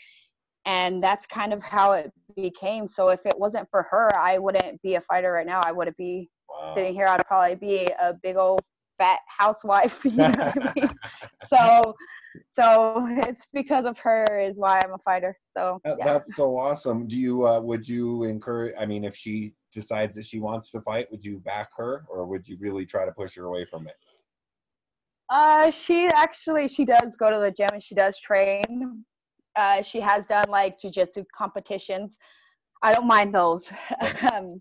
B: And that's kind of how it became. So if it wasn't for her, I wouldn't be a fighter right now. I wouldn't be
A: Wow.
B: sitting here. I'd probably be a big old fat housewife. You know what I mean? So it's because of her is why I'm a fighter. So yeah.
A: That's so awesome. Do you would you encourage, I mean, if she decides that she wants to fight, would you back her, or would you really try to push her away from it?
B: She does go to the gym and she does train. She has done like jujitsu competitions. I don't mind those.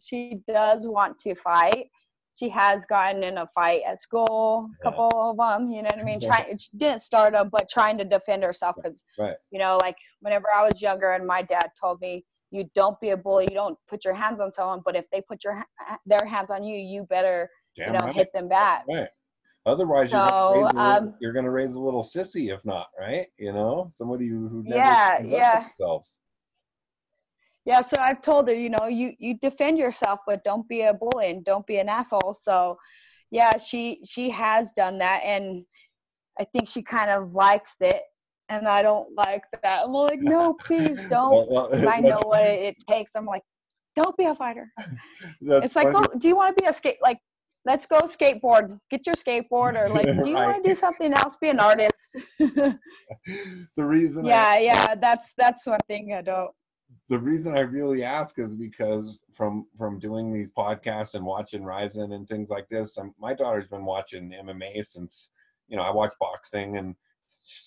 B: She does want to fight. She has gotten in a fight at school, a couple of them, you know what I mean? She didn't start them, but trying to defend herself because,
A: Right.
B: you know, like whenever I was younger and my dad told me, you don't be a bully, you don't put your hands on someone, but if they put their hands on you, you better,
A: Damn right.
B: hit them back.
A: Right. Otherwise,
B: So,
A: you're gonna raise a little sissy, if not, right? You know, somebody who never stands up
B: yeah.
A: for themselves.
B: Yeah, so I've told her, you defend yourself, but don't be a bully and don't be an asshole. So, yeah, she has done that, and I think she kind of likes it, and I don't like that. I'm like, no, please don't, because I know what it takes. I'm like, don't be a fighter. It's like, do you want to be let's go skateboard. Get your skateboard, or like, do you want to do something else? Be an artist.
A: The reason
B: that's one thing I don't.
A: The reason I really ask is because from doing these podcasts and watching Rizin and things like this, my daughter's been watching MMA since, I watched boxing and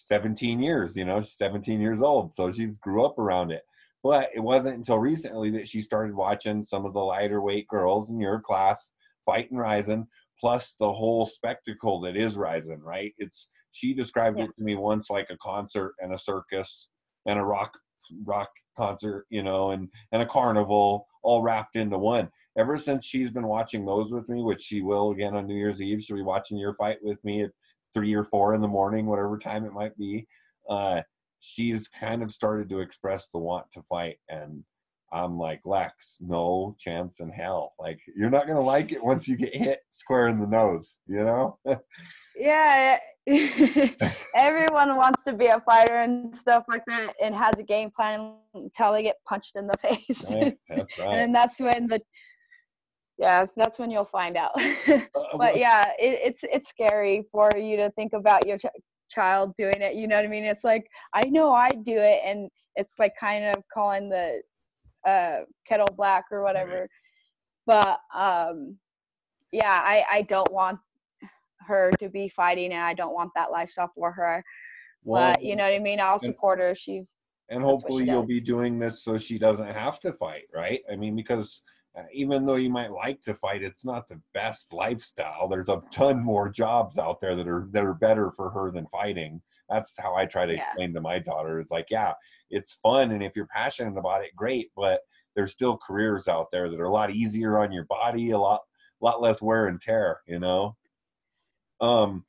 A: 17 years, she's 17 years old. So she grew up around it. But it wasn't until recently that she started watching some of the lighter weight girls in your class fighting Rizin, plus the whole spectacle that is Rizin, right? She described it to me once like a concert and a circus and a rock concert, and a carnival all wrapped into one. Ever since she's been watching those with me, which she will again on New Year's Eve, she'll be watching your fight with me at 3 or 4 in the morning, whatever time it might be. She's kind of started to express the want to fight, and I'm like, Lex, no chance in hell. Like, you're not gonna like it once you get hit square in the nose,
B: Yeah. Everyone wants to be a fighter and stuff like that, and has a game plan until they get punched in the face.
A: Right. That's right.
B: And that's when you'll find out. But yeah, it's scary for you to think about your child doing it. You know what I mean? It's like, I know I do it, and it's like kind of calling the kettle black or whatever. But yeah, I don't want her to be fighting, and I don't want that lifestyle for her. But you know what I mean? I'll support her.
A: And hopefully you'll be doing this so she doesn't have to fight, right? I mean, because even though you might like to fight, it's not the best lifestyle. There's a ton more jobs out there that are better for her than fighting. That's how I try to explain to my daughter. It's like, yeah, it's fun, and if you're passionate about it, great, but there's still careers out there that are a lot easier on your body, a lot less wear and tear,
B: I've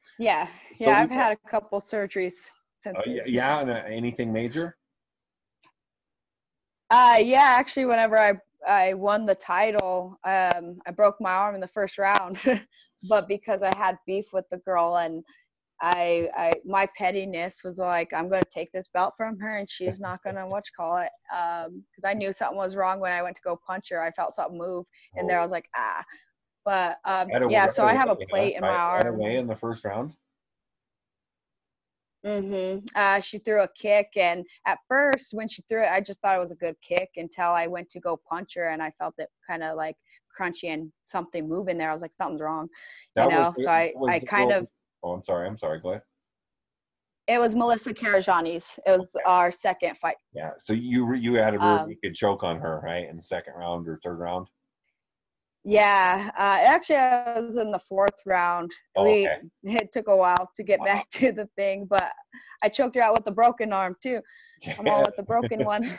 B: had a couple surgeries since.
A: Anything major?
B: Actually, whenever I won the title, I broke my arm in the first round, but because I had beef with the girl, and my pettiness was like, I'm gonna take this belt from her, and she's not gonna because I knew something was wrong when I went to go punch her. I felt something move in there. I was like, ah. But so I have a plate in my arm.
A: Right away in the first round.
B: She threw a kick, and at first when she threw it, I just thought it was a good kick until I went to go punch her, and I felt it kind of like crunchy and something moving there. I was like, something's wrong, So I kind of.
A: Oh, I'm sorry. Go ahead.
B: It was Melissa Karajani's. It was our second fight.
A: Yeah. So you had a rear naked choke on her, right, in the second round or third round?
B: Yeah, actually, I was in the 4th round.
A: Oh, okay.
B: It took a while to get
A: Wow.
B: back to the thing, but I choked her out with a broken arm too. I'm on with the broken one.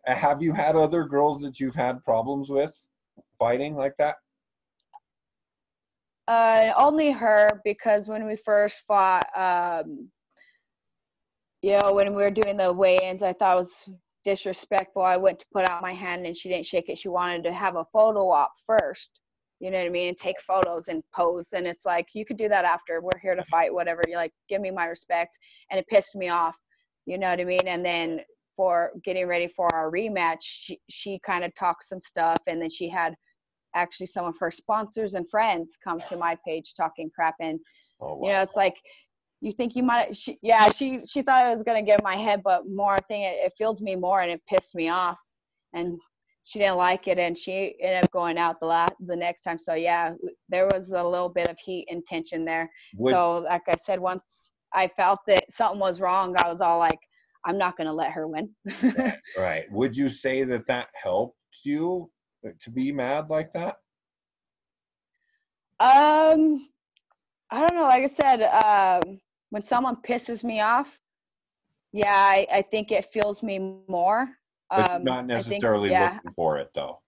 A: Have you had other girls that you've had problems with fighting like that?
B: Only her, because when we first fought, when we were doing the weigh-ins, I thought it was disrespectful. I went to put out my hand and she didn't shake it. She wanted to have a photo op first, you know what I mean, and take photos and pose. And it's like, you could do that after. We're here to fight, whatever. You're like, give me my respect. And it pissed me off, you know what I mean? And then for getting ready for our rematch, she kind of talked some stuff, and then she had actually some of her sponsors and friends come to my page talking crap. And
A: Oh, wow.
B: you know, it's like, you think you might, she thought it was going to get in my head, but more thing, it fueled me more, and it pissed me off, and she didn't like it, and she ended up going out the next time. So yeah, there was a little bit of heat and tension there. So like I said, once I felt that something was wrong, I was all like, I'm not going to let her win.
A: Right. Would you say that helped you to be mad like that?
B: I don't know. Like I said, when someone pisses me off, yeah, I think it fuels me more.
A: But you're not
B: I think,
A: necessarily
B: yeah,
A: looking for it, though.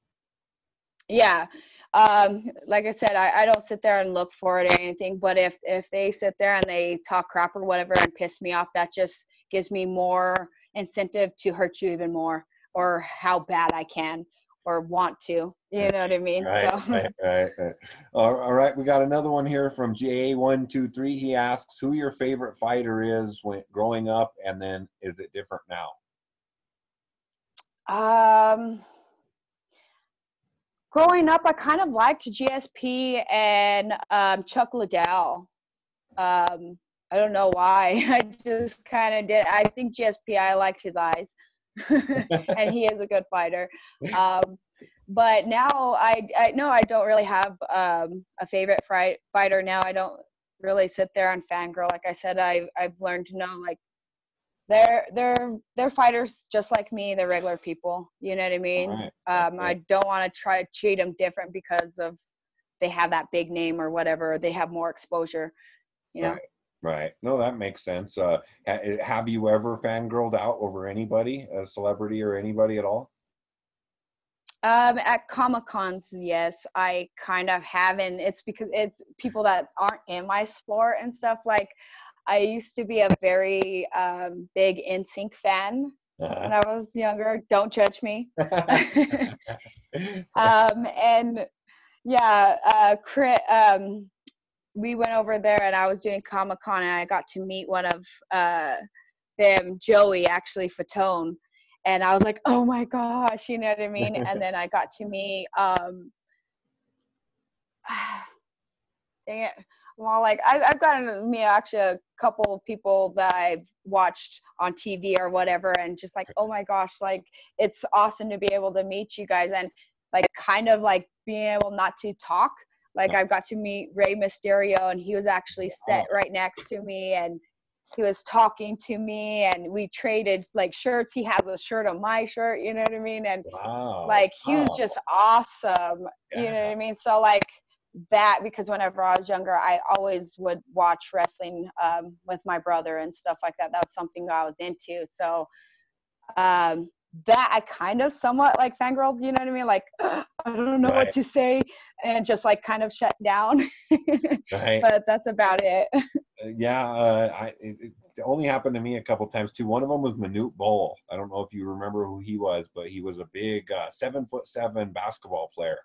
B: yeah. Like I said, I don't sit there and look for it or anything, but if they sit there and they talk crap or whatever and piss me off, that just gives me more incentive to hurt you even more, or how bad I can or want to, you know what I mean?
A: Right,
B: So
A: right. All right, we got another one here from GA123. He asks who your favorite fighter is when growing up, and then is it different now?
B: Growing up, I kind of liked GSP and Chuck Liddell. I don't know why. I just kind of did. I think GSP, I liked his eyes, and he is a good fighter. But now I no, I don't really have a favorite fighter now. I don't really sit there and fangirl. Like I said, I've learned to know, like, they're fighters just like me. They're regular people. You know what I mean?
A: Right.
B: I don't want to try to treat them different because of they have that big name or whatever. Or they have more exposure. You know.
A: Right. Right. No, that makes sense. Have you ever fangirled out over anybody, a celebrity or anybody at all?
B: At Comic Cons, yes, I kind of have, and it's because it's people that aren't in my sport and stuff. Like, I used to be a very big NSYNC fan when I was younger. Don't judge me. And yeah, we went over there, and I was doing Comic Con, and I got to meet one of them, Joey, actually, Fatone. And I was like, oh my gosh, you know what I mean? And then I got to meet, dang it, I'm all like, I've gotten to meet actually a couple of people that I've watched on TV or whatever, and just like, oh my gosh, like, it's awesome to be able to meet you guys, and like kind of like being able not to talk. Like, I've got to meet Rey Mysterio, and he was actually set right next to me, and he was talking to me, and we traded like shirts. He has a shirt of my shirt, you know what I mean? And like, he was just awesome, you know what I mean? So like that, because whenever I was younger, I always would watch wrestling with my brother and stuff like that. That was something that I was into. So that I kind of somewhat like fangirl, you know what I mean? Like, I don't know what to say, and just like kind of shut down. But that's about it.
A: It only happened to me a couple times too. One of them was Manute Bol. I don't know if you remember who he was, but he was a big 7'7" basketball player.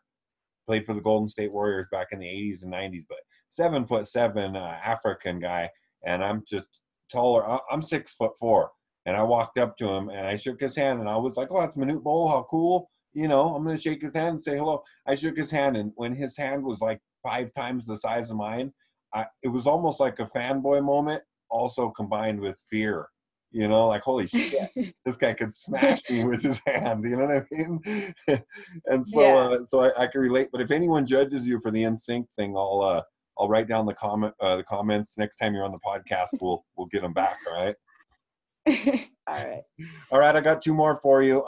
A: Played for the Golden State Warriors back in the 80s and 90s, but 7'7" African guy, and I'm just taller. I'm 6'4", and I walked up to him and I shook his hand, and I was like, "Oh, that's Manute Bol. How cool! You know, I'm gonna shake his hand and say hello." I shook his hand, and when his hand was like 5 times the size of mine, it was almost like a fanboy moment, also combined with fear. You know, like, holy shit, this guy could smash me with his hand. You know what I mean? And so, I can relate. But if anyone judges you for the NSYNC thing, I'll write down the comments next time you're on the podcast. We'll get them back. All right.
B: All right.
A: All right. I got 2 more for you.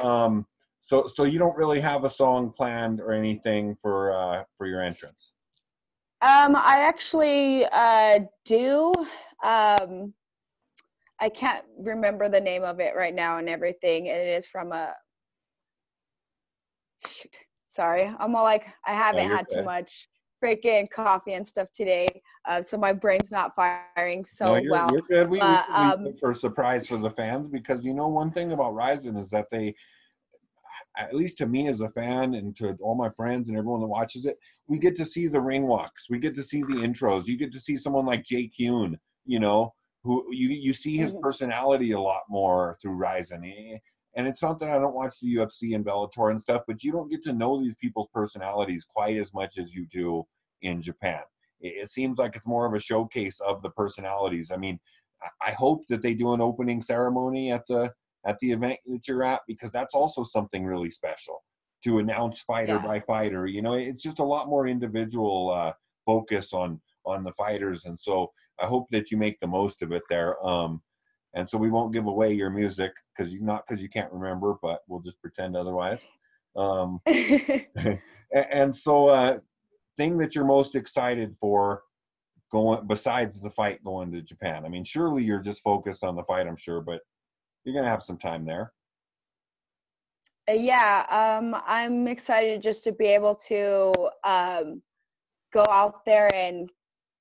A: So you don't really have a song planned or anything for your entrance?
B: I actually do. I can't remember the name of it right now and everything. It is from a shoot. Sorry, I'm all like I
A: Oh,
B: haven't
A: you're
B: had too
A: good.
B: much freaking coffee and stuff today, so my brain's not firing
A: No,
B: so well.
A: you're good. We
B: But
A: can leave it for a surprise for the fans, because you know one thing about Rizin is that they, at least to me as a fan and to all my friends and everyone that watches it, we get to see the ring walks. We get to see the intros. You get to see someone like Jake Kuhn, you know, who you see his
B: mhm.
A: personality a lot more through Rizin. And it's not that I don't watch the UFC and Bellator and stuff, but you don't get to know these people's personalities quite as much as you do in Japan. It seems like it's more of a showcase of the personalities. I mean, I hope that they do an opening ceremony at the event that you're at, because that's also something really special to announce fighter
B: Yeah.
A: by fighter. You know, it's just a lot more individual focus on the fighters, and so I hope that you make the most of it there. And so we won't give away your music because you can't remember, but we'll just pretend otherwise. Um, and so, thing that you're most excited for going besides the fight going to Japan? I mean, surely you're just focused on the fight, I'm sure, but you're gonna have some time there.
B: Yeah, I'm excited just to be able to go out there and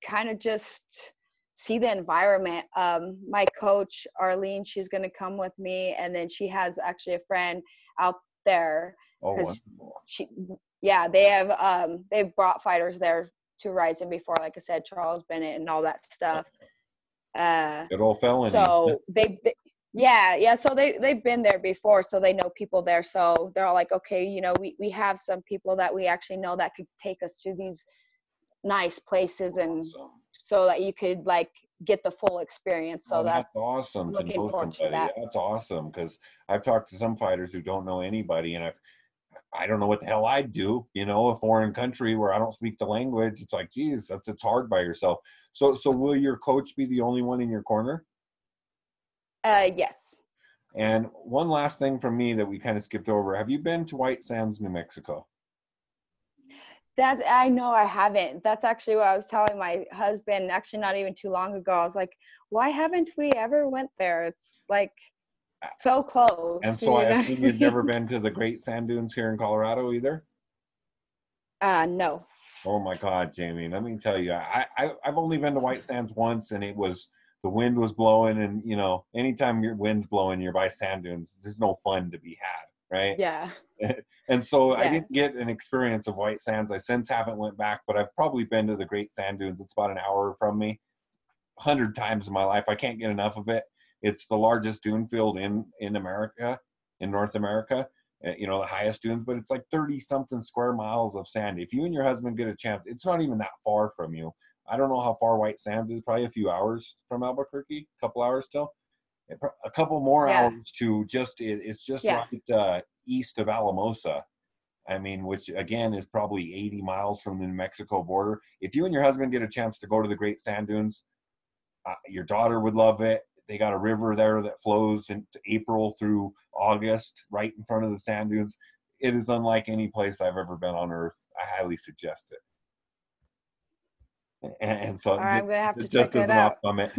B: kind of just see the environment. My coach, Arlene, she's going to come with me, and then she has actually a friend out there
A: Oh,
B: because
A: wonderful.
B: yeah, they've brought fighters there to Rizin before, like I said, Charles Bennett and all that stuff. Uh,
A: Good old felony.
B: so yeah, so they've been there before, so they know people there. So they're all like, okay, we have some people that we actually know that could take us to these nice places, and
A: Awesome.
B: so that you could like get the full experience. So
A: Oh, that's
B: that's
A: awesome
B: I'm
A: to
B: looking
A: know
B: forward to
A: somebody.
B: that.
A: That's awesome, because I've talked to some fighters who don't know anybody, and I don't know what the hell I'd do. You know, a foreign country where I don't speak the language. It's like, geez, it's hard by yourself. So will your coach be the only one in your corner?
B: Yes.
A: And one last thing from me that we kind of skipped over. Have you been to White Sands, New Mexico?
B: That I know I haven't. That's actually what I was telling my husband, actually not even too long ago. I was like, why haven't we ever went there? It's like so
A: And
B: close,
A: so I
B: you know what
A: assume
B: I
A: you've
B: mean?
A: never been to the Great Sand Dunes here in Colorado either?
B: No.
A: Oh my God, Jayme, let me tell you, I've only been to White Sands once, and it was the wind was blowing, and you know, anytime your wind's blowing, you're by sand dunes. There's no fun to be had, right?
B: Yeah.
A: And so I
B: Yeah.
A: didn't get an experience of White Sands. I since haven't went back, but I've probably been to the Great Sand Dunes. It's about an hour from me, 100 times in my life. I can't get enough of it. It's the largest dune field in America, in North America. You know, the highest dunes, but it's like 30 something square miles of sand. If you and your husband get a chance, it's not even that far from you. I don't know how far White Sands is, probably a few hours from Albuquerque, a couple hours still. A couple more
B: Yeah.
A: hours to it's just
B: Yeah.
A: right east of Alamosa. I mean, which again is probably 80 miles from the New Mexico border. If you and your husband get a chance to go to the Great Sand Dunes, your daughter would love it. They got a river there that flows in April through August, right in front of the sand dunes. It is unlike any place I've ever been on Earth. I highly suggest it. And so
B: All right, I'm gonna have to check
A: just as
B: that
A: an off
B: out.
A: comment.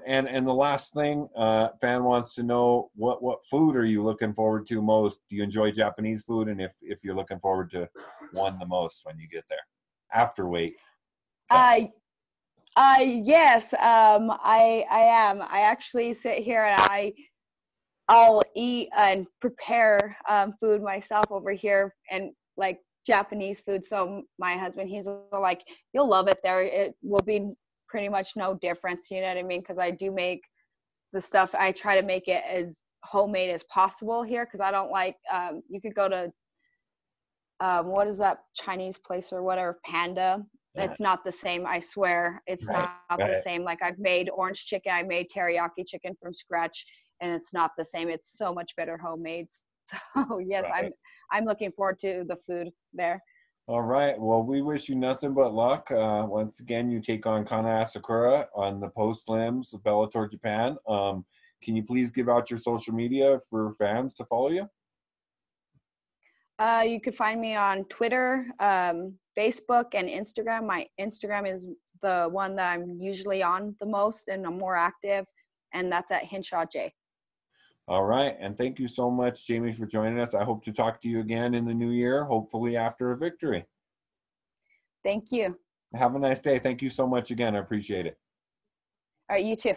A: And the last thing, fan wants to know what food are you looking forward to most? Do you enjoy Japanese food? And if you're looking forward to one the most when you get there, after weight cut.
B: Uh, yes, I am. I actually sit here and I'll eat and prepare food myself over here, and like Japanese food. So my husband, he's like, you'll love it there. It will be pretty much no difference. You know what I mean? Because I do make the stuff. I try to make it as homemade as possible here, because I don't like. You could go to what is that Chinese place or whatever, Panda. It's not the same. I swear, it's
A: Right,
B: not the
A: right,
B: same. Like I've made orange chicken, I made teriyaki chicken from scratch, and it's not the same. It's so much better homemade. So yes,
A: right.
B: I'm looking forward to the food there.
A: All right. Well, we wish you nothing but luck. Once again, you take on Kanna Asakura on the postlims of Bellator Japan. Can you please give out your social media for fans to follow you?
B: You could find me on Twitter, Facebook, and Instagram. My Instagram is the one that I'm usually on the most and I'm more active, and that's at Hinshaw J.
A: All right. And thank you so much, Jayme, for joining us. I hope to talk to you again in the new year, hopefully after a victory.
B: Thank you.
A: Have a nice day. Thank you so much again. I appreciate it.
B: All right, you too.